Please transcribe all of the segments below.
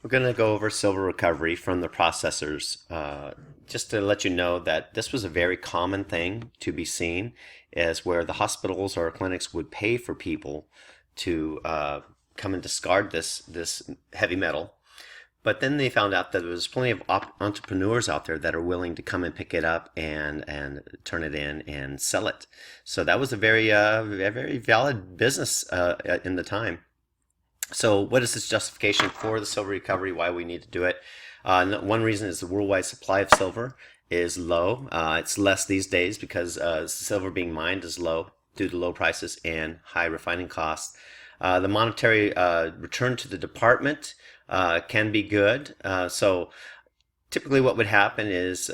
We're going to go over silver recovery from the processors. Just to let you know that this was a very common thing to be seen, is where the hospitals or clinics would pay for people to come and discard this heavy metal. But then they found out that there was plenty of entrepreneurs out there that are willing to come and pick it up and turn it in and sell it. So that was a very valid business in the time. So what is this justification for the silver recovery, why we need to do it? One reason is the worldwide supply of silver is low. It's less these days because silver being mined is low due to low prices and high refining costs. The monetary return to the department can be good. So typically what would happen is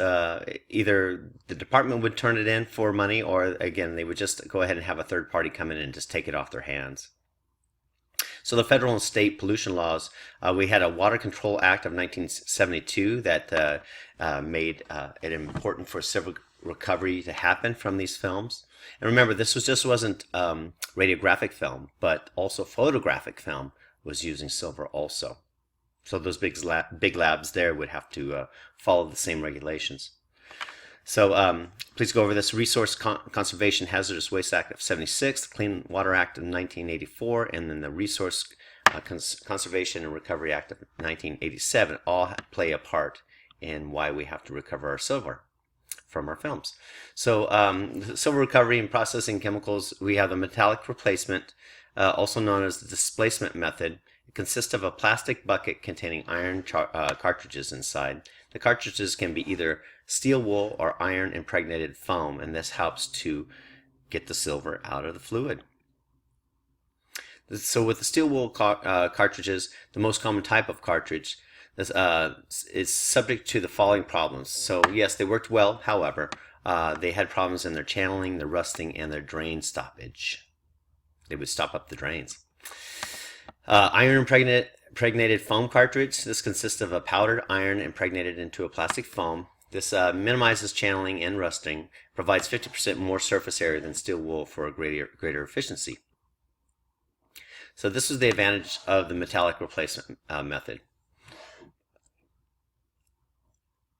either the department would turn it in for money, or again, they would just go ahead and have a third party come in and just take it off their hands. So the federal and state pollution laws, we had a Water Control Act of 1972 that made it important for silver recovery to happen from these films. And remember, this wasn't radiographic film, but also photographic film was using silver also. So those big labs there would have to follow the same regulations. So please go over this Resource Conservation Hazardous Waste Act of 76, the Clean Water Act of 1984, and then the Resource Conservation and Recovery Act of 1987 all play a part in why we have to recover our silver from our films. So silver recovery and processing chemicals, we have the metallic replacement, also known as the displacement method. It consists of a plastic bucket containing iron cartridges inside. The cartridges can be either steel wool or iron impregnated foam, and this helps to get the silver out of the fluid. So with the steel wool cartridges, the most common type of cartridge is subject to the following problems. So yes, they worked well, however, they had problems in their channeling, their rusting, and their drain stoppage. They would stop up the drains. Iron impregnated foam cartridge. This consists of a powdered iron impregnated into a plastic foam. This minimizes channeling and rusting, provides 50% more surface area than steel wool for a greater efficiency. So this is the advantage of the metallic replacement method.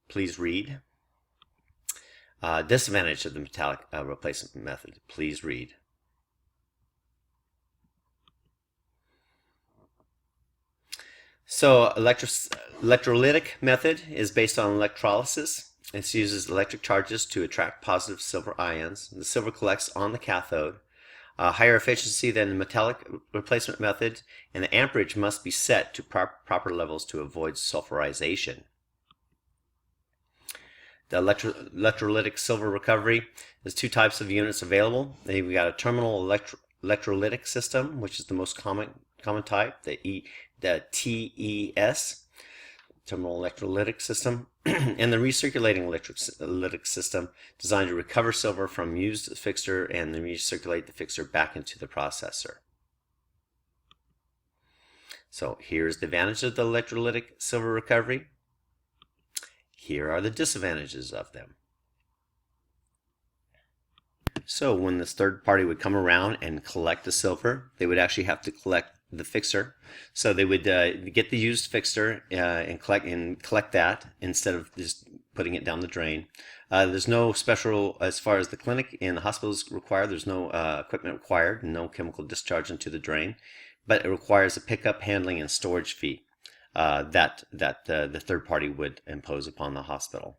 Please read. Disadvantage of the metallic replacement method. Please read. So electrolytic method is based on electrolysis. It uses electric charges to attract positive silver ions. The silver collects on the cathode. Higher efficiency than the metallic replacement method, and the amperage must be set to proper levels to avoid sulfurization. The electrolytic silver recovery, there's two types of units available. We got a terminal electrolytic system, which is the most common type, the TES, terminal electrolytic system, and the recirculating electrolytic system, designed to recover silver from used fixture and then recirculate the fixture back into the processor. So here's the advantage of the electrolytic silver recovery. Here are the disadvantages of them. So when this third party would come around and collect the silver, they would actually have to collect the fixer. So they would get the used fixer and collect that instead of just putting it down the drain. There's no special, as far as the clinic and the hospitals require, there's no equipment required, no chemical discharge into the drain, but it requires a pickup, handling, and storage fee that the third party would impose upon the hospital.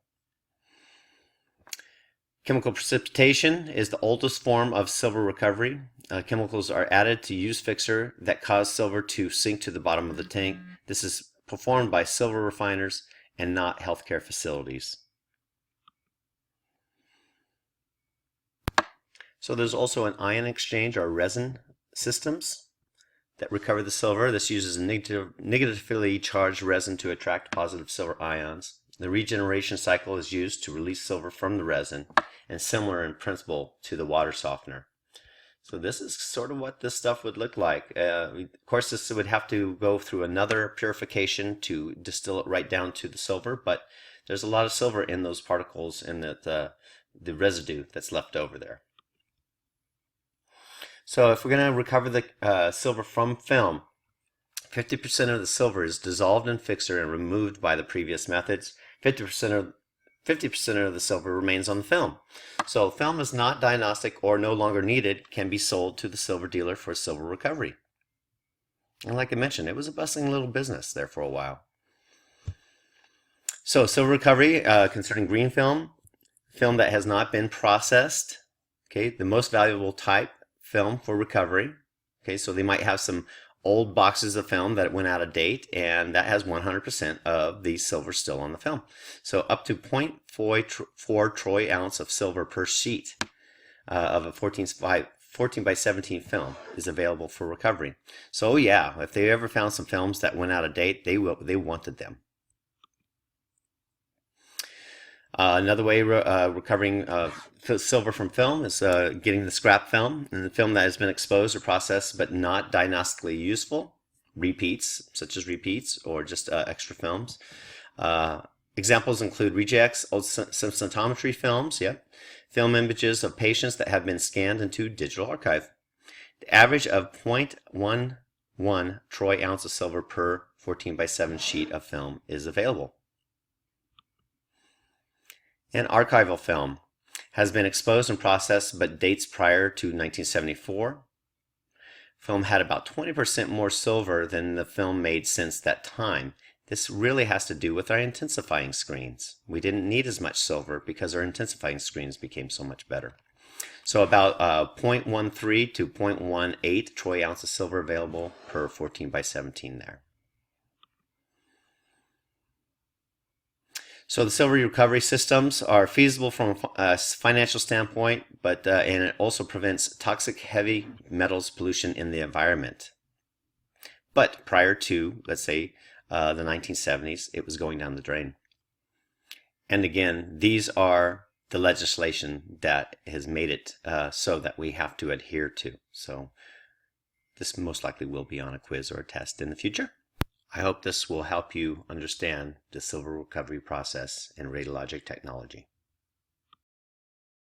Chemical precipitation is the oldest form of silver recovery. Chemicals are added to used fixture that cause silver to sink to the bottom of the tank. This is performed by silver refiners and not healthcare facilities. So there's also an ion exchange or resin systems that recover the silver. This uses a negatively charged resin to attract positive silver ions. The regeneration cycle is used to release silver from the resin, and similar in principle to the water softener. So this is sort of what this stuff would look like. Of course, this would have to go through another purification to distill it right down to the silver, but there's a lot of silver in those particles and the residue that's left over there. So if we're going to recover the silver from film, 50% of the silver is dissolved in fixer and removed by the previous methods. 50% of the silver remains on the film. So film is not diagnostic or no longer needed, can be sold to the silver dealer for silver recovery. And like I mentioned, it was a bustling little business there for a while. So silver recovery concerning green film, film that has not been processed, okay, the most valuable type film for recovery. Okay, so they might have some old boxes of film that went out of date, and that has 100% of the silver still on the film. So up to 0.4 troy ounce of silver per sheet of a 14 by 17 film is available for recovery. So yeah, if they ever found some films that went out of date, they wanted them. Another way recovering silver from film is getting the scrap film, and the film that has been exposed or processed but not diagnostically useful, repeats, such as repeats or just extra films. Examples include rejects, old symptometry films, film images of patients that have been scanned into digital archive. The average of 0.11 troy ounce of silver per 14 by 7 sheet of film is available. And archival film has been exposed and processed but dates prior to 1974. Film had about 20% more silver than the film made since that time. This really has to do with our intensifying screens. We didn't need as much silver because our intensifying screens became so much better. So about 0.13 to 0.18 troy ounce of silver available per 14 by 17 there. So the silver recovery systems are feasible from a financial standpoint, but and it also prevents toxic heavy metals pollution in the environment. But prior to, let's say, the 1970s, it was going down the drain. And again, these are the legislation that has made it so that we have to adhere to. So this most likely will be on a quiz or a test in the future. I hope this will help you understand the silver recovery process in radiologic technology.